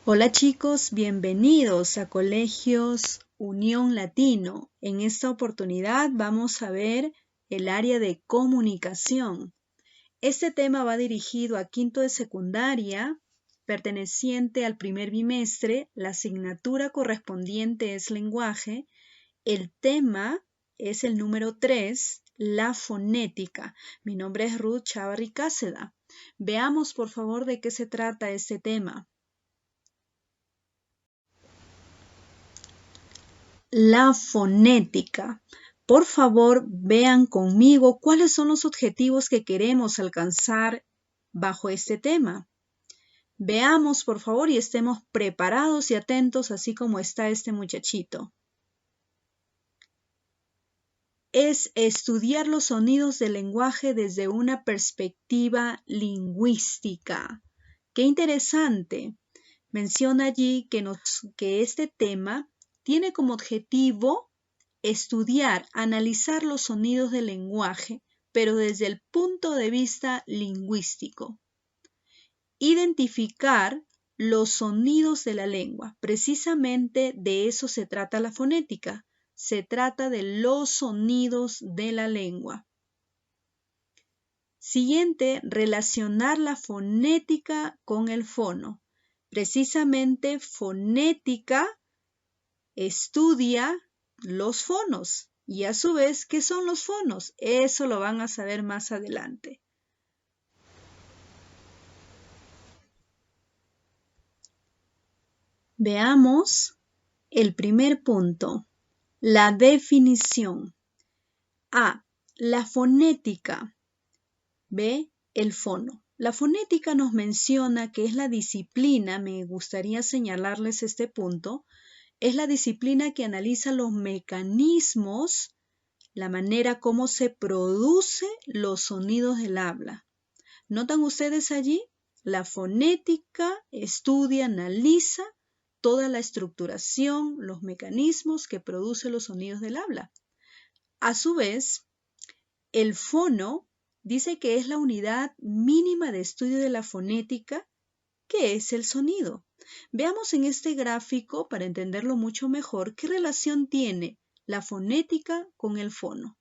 Hola chicos, bienvenidos a Colegios Unión Latino. En esta oportunidad vamos a ver el área de comunicación. Este tema va dirigido a quinto de secundaria, perteneciente al primer bimestre. La asignatura correspondiente es lenguaje. El tema es el número 3, la fonética. Mi nombre es Ruth Chavarri Cáceda. Veamos por favor de qué se trata este tema. La fonética. Por favor, vean conmigo cuáles son los objetivos que queremos alcanzar bajo este tema. Veamos, por favor, y estemos preparados y atentos, así como está este muchachito. Es estudiar los sonidos del lenguaje desde una perspectiva lingüística. ¡Qué interesante! Menciona allí que este tema tiene como objetivo estudiar, analizar los sonidos del lenguaje, pero desde el punto de vista lingüístico. Identificar los sonidos de la lengua. Precisamente de eso se trata la fonética. Se trata de los sonidos de la lengua. Siguiente, relacionar la fonética con el fono. Precisamente fonética estudia los fonos. Y a su vez, ¿qué son los fonos? Eso lo van a saber más adelante. Veamos el primer punto, la definición. A, la fonética. B, el fono. La fonética nos menciona que es la disciplina, me gustaría señalarles este punto, es la disciplina que analiza los mecanismos, la manera como se producen los sonidos del habla. ¿Notan ustedes allí? La fonética estudia, analiza toda la estructuración, los mecanismos que producen los sonidos del habla. A su vez, el fono dice que es la unidad mínima de estudio de la fonética, que es el sonido. Veamos en este gráfico, para entenderlo mucho mejor, qué relación tiene la fonética con el fono.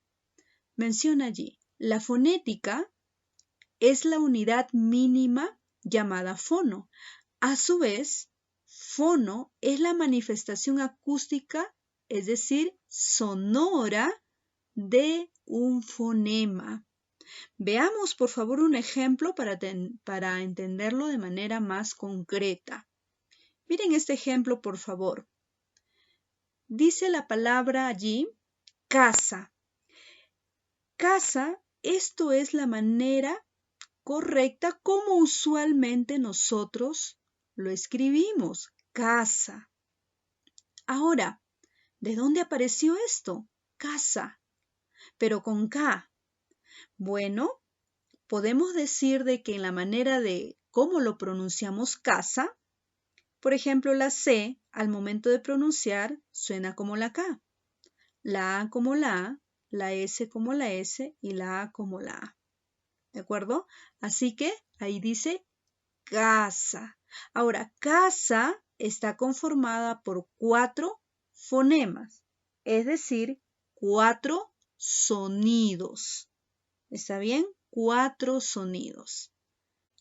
Menciona allí, la fonética es la unidad mínima llamada fono. A su vez, fono es la manifestación acústica, es decir, sonora de un fonema. Veamos, por favor, un ejemplo para entenderlo de manera más concreta. Miren este ejemplo, por favor. Dice la palabra allí, casa. Casa, esto es la manera correcta como usualmente nosotros lo escribimos, casa. Ahora, ¿de dónde apareció esto? Casa, pero con K. Bueno, podemos decir de que en la manera de cómo lo pronunciamos casa, por ejemplo, la C al momento de pronunciar suena como la K, la A como la S como la S y la A como la A. ¿De acuerdo? Así que ahí dice casa. Ahora, casa está conformada por 4 fonemas, es decir, 4 sonidos. ¿Está bien? 4 sonidos.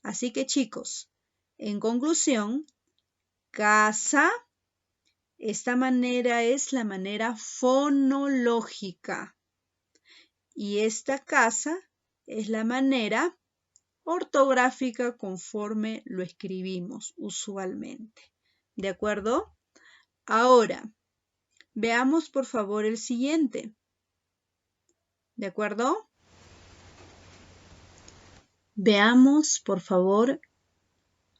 Así que chicos, en conclusión, casa, esta manera es la manera fonológica y esta casa es la manera ortográfica conforme lo escribimos usualmente. ¿De acuerdo? Ahora, veamos por favor el siguiente. ¿De acuerdo? Veamos por favor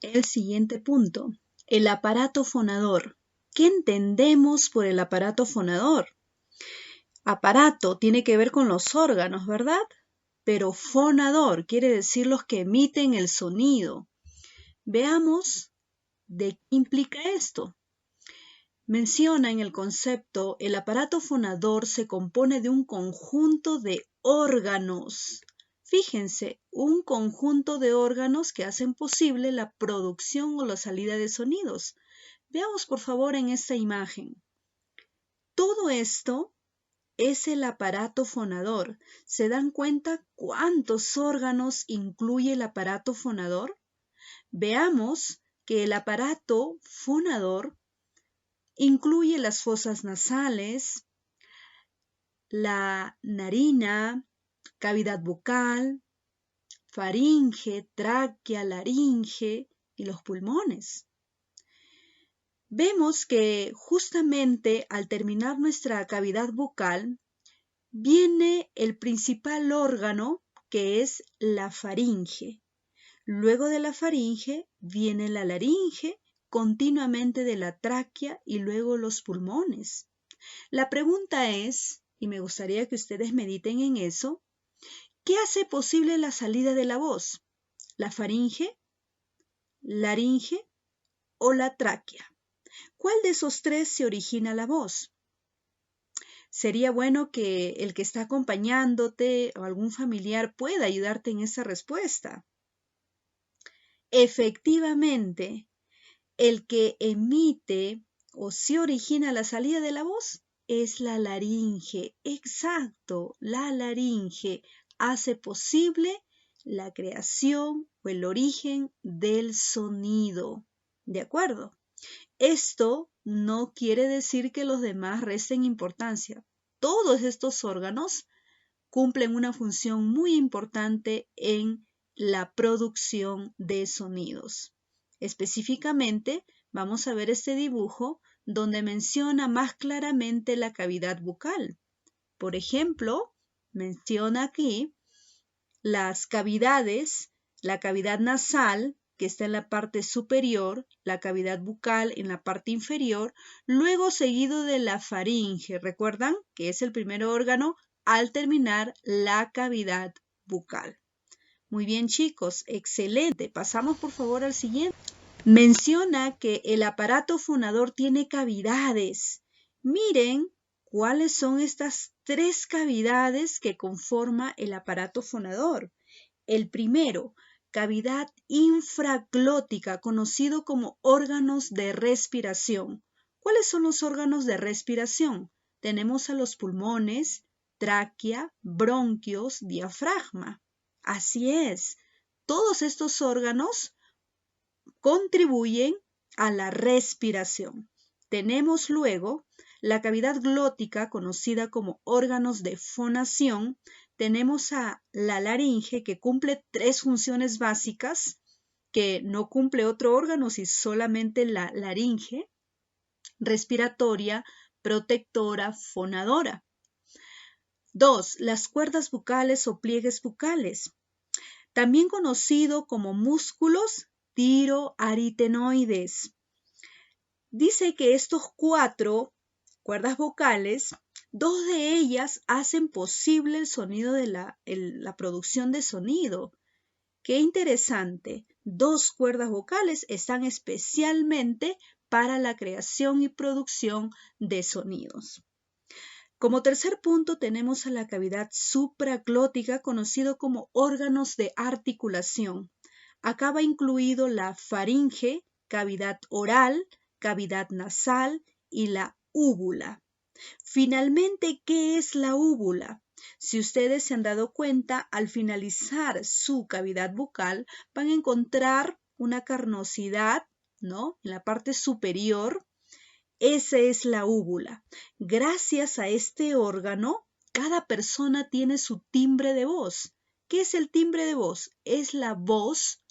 el siguiente punto. El aparato fonador. ¿Qué entendemos por el aparato fonador? Aparato tiene que ver con los órganos, ¿verdad? Pero fonador quiere decir los que emiten el sonido. Veamos de qué implica esto. Menciona en el concepto, el aparato fonador se compone de un conjunto de órganos. Fíjense, un conjunto de órganos que hacen posible la producción o la salida de sonidos. Veamos por favor en esta imagen. Todo esto es el aparato fonador. ¿Se dan cuenta cuántos órganos incluye el aparato fonador? Veamos que el aparato fonador incluye las fosas nasales, la narina, cavidad bucal, faringe, tráquea, laringe y los pulmones. Vemos que justamente al terminar nuestra cavidad bucal viene el principal órgano que es la faringe. Luego de la faringe viene la laringe, continuamente de la tráquea y luego los pulmones. La pregunta es, y me gustaría que ustedes mediten en eso, ¿qué hace posible la salida de la voz? ¿La faringe, laringe o la tráquea? ¿Cuál de esos tres se origina la voz? Sería bueno que el que está acompañándote o algún familiar pueda ayudarte en esa respuesta. Efectivamente, el que emite o se origina la salida de la voz es la laringe. Exacto, la laringe hace posible la creación o el origen del sonido. ¿De acuerdo? Esto no quiere decir que los demás resten importancia. Todos estos órganos cumplen una función muy importante en la producción de sonidos. Específicamente, vamos a ver este dibujo donde menciona más claramente la cavidad bucal. Por ejemplo, menciona aquí las cavidades, la cavidad nasal, que está en la parte superior, la cavidad bucal en la parte inferior, luego seguido de la faringe. ¿Recuerdan? Que es el primer órgano al terminar la cavidad bucal. Muy bien, chicos, excelente. Pasamos por favor al siguiente. Menciona que el aparato fonador tiene cavidades. Miren cuáles son estas tres cavidades que conforma el aparato fonador. El primero, cavidad infraglótica, conocido como órganos de respiración. ¿Cuáles son los órganos de respiración? Tenemos a los pulmones, tráquea, bronquios, diafragma. Así es, todos estos órganos contribuyen a la respiración. Tenemos luego la cavidad glótica, conocida como órganos de fonación. Tenemos a la laringe, que cumple tres funciones básicas, que no cumple otro órgano, sino solamente la laringe: respiratoria, protectora, fonadora. 2. Las cuerdas bucales o pliegues bucales, también conocido como músculos tiroaritenoides. Dice que estos 4 cuerdas vocales, 2 de ellas hacen posible el sonido de la producción de sonido. Qué interesante. 2 cuerdas vocales están especialmente para la creación y producción de sonidos. Como tercer punto tenemos a la cavidad supraglótica, conocido como órganos de articulación. Acá va incluido la faringe, cavidad oral, cavidad nasal y la úvula. Finalmente, ¿qué es la úvula? Si ustedes se han dado cuenta, al finalizar su cavidad bucal van a encontrar una carnosidad, ¿no?, en la parte superior. Esa es la úvula. Gracias a este órgano, cada persona tiene su timbre de voz. ¿Qué es el timbre de voz? Es la voz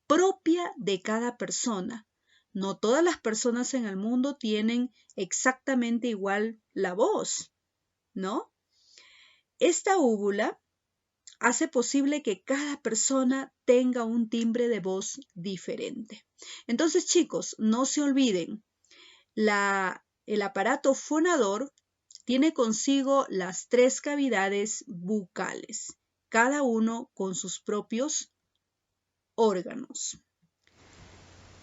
propia de cada persona. No todas las personas en el mundo tienen exactamente igual la voz, ¿no? Esta úvula hace posible que cada persona tenga un timbre de voz diferente. Entonces, chicos, no se olviden, el aparato fonador tiene consigo las 3 cavidades bucales, cada uno con sus propios órganos.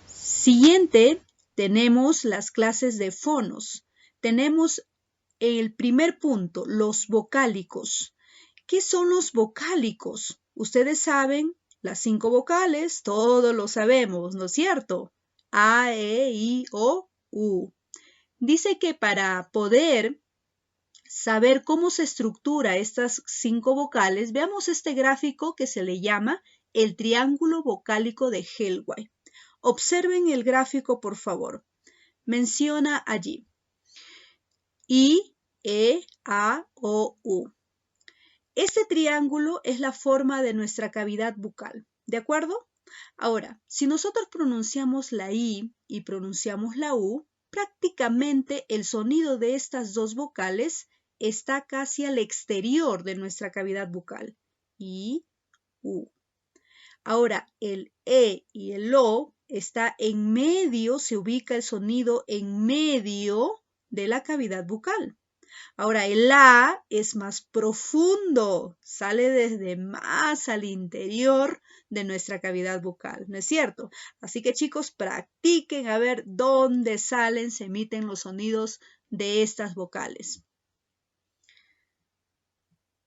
Siguiente, tenemos las clases de fonos. Tenemos el primer punto, los vocálicos. ¿Qué son los vocálicos? Ustedes saben las 5 vocales, todos lo sabemos, ¿no es cierto? A, E, I, O, U. Dice que para poder saber cómo se estructura estas 5 vocales, veamos este gráfico que se le llama el triángulo vocálico de Helway. Observen el gráfico, por favor. Menciona allí I, E, A, O, U. Este triángulo es la forma de nuestra cavidad bucal, ¿de acuerdo? Ahora, si nosotros pronunciamos la I y pronunciamos la U, prácticamente el sonido de estas dos vocales está casi al exterior de nuestra cavidad bucal. I, U. Ahora, el E y el O está en medio, se ubica el sonido en medio de la cavidad bucal. Ahora, el A es más profundo, sale desde más al interior de nuestra cavidad bucal, ¿no es cierto? Así que chicos, practiquen a ver dónde salen, se emiten los sonidos de estas vocales.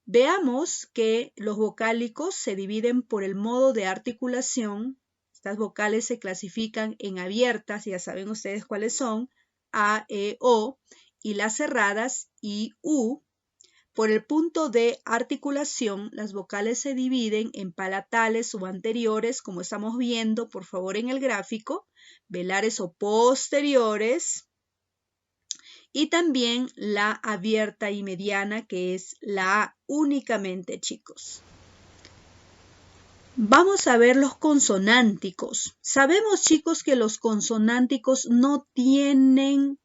Veamos que los vocálicos se dividen por el modo de articulación. Estas vocales se clasifican en abiertas, ya saben ustedes cuáles son, A, E, O, y las cerradas, I, U. Por el punto de articulación, las vocales se dividen en palatales o anteriores, como estamos viendo, por favor, en el gráfico, velares o posteriores, y también la abierta y mediana, que es la A únicamente, chicos. Vamos a ver los consonánticos. Sabemos, chicos, que los consonánticos no tienen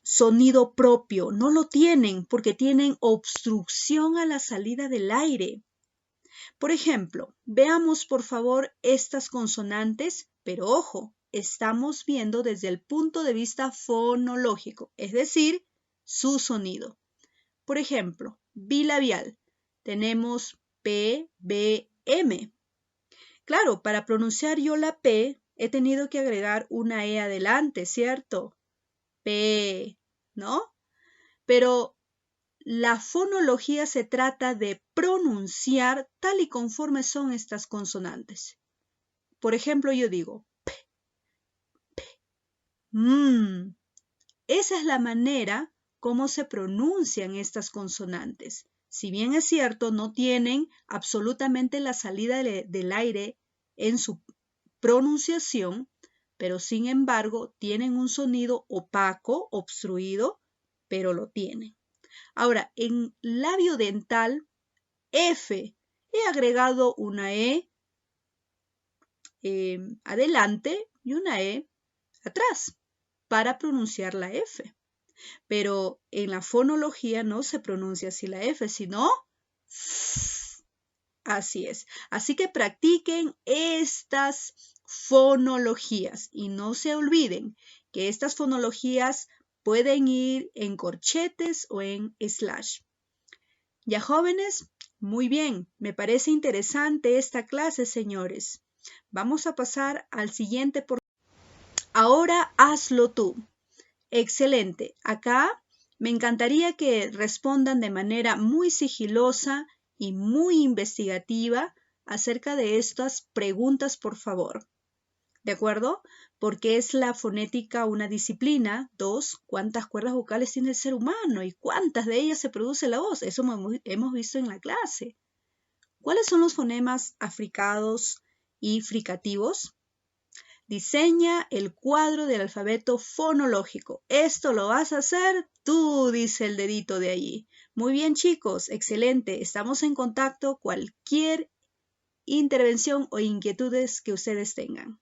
sonido propio, no lo tienen porque tienen obstrucción a la salida del aire. Por ejemplo, veamos por favor estas consonantes, pero ojo, estamos viendo desde el punto de vista fonológico, es decir, su sonido. Por ejemplo, bilabial, tenemos P, B, M. Claro, para pronunciar yo la P, he tenido que agregar una E adelante, ¿cierto? P, ¿no? Pero la fonología se trata de pronunciar tal y conforme son estas consonantes. Por ejemplo, yo digo P, P, Esa es la manera como se pronuncian estas consonantes. Si bien es cierto, no tienen absolutamente la salida del aire en su pronunciación, pero sin embargo tienen un sonido opaco, obstruido, pero lo tienen. Ahora, en labio dental, F, he agregado una E adelante y una E atrás para pronunciar la F. Pero en la fonología no se pronuncia así la F, sino así es. Así que practiquen estas fonologías y no se olviden que estas fonologías pueden ir en corchetes o en slash. Ya jóvenes, muy bien, me parece interesante esta clase, señores. Vamos a pasar al siguiente. Ahora hazlo tú. Excelente. Acá me encantaría que respondan de manera muy sigilosa y muy investigativa acerca de estas preguntas, por favor. ¿De acuerdo? Porque es la fonética una disciplina. 2, ¿cuántas cuerdas vocales tiene el ser humano? ¿Y cuántas de ellas se produce la voz? Eso hemos visto en la clase. ¿Cuáles son los fonemas africados y fricativos? Diseña el cuadro del alfabeto fonológico. Esto lo vas a hacer tú, dice el dedito de allí. Muy bien, chicos, excelente. Estamos en contacto. Cualquier intervención o inquietudes que ustedes tengan.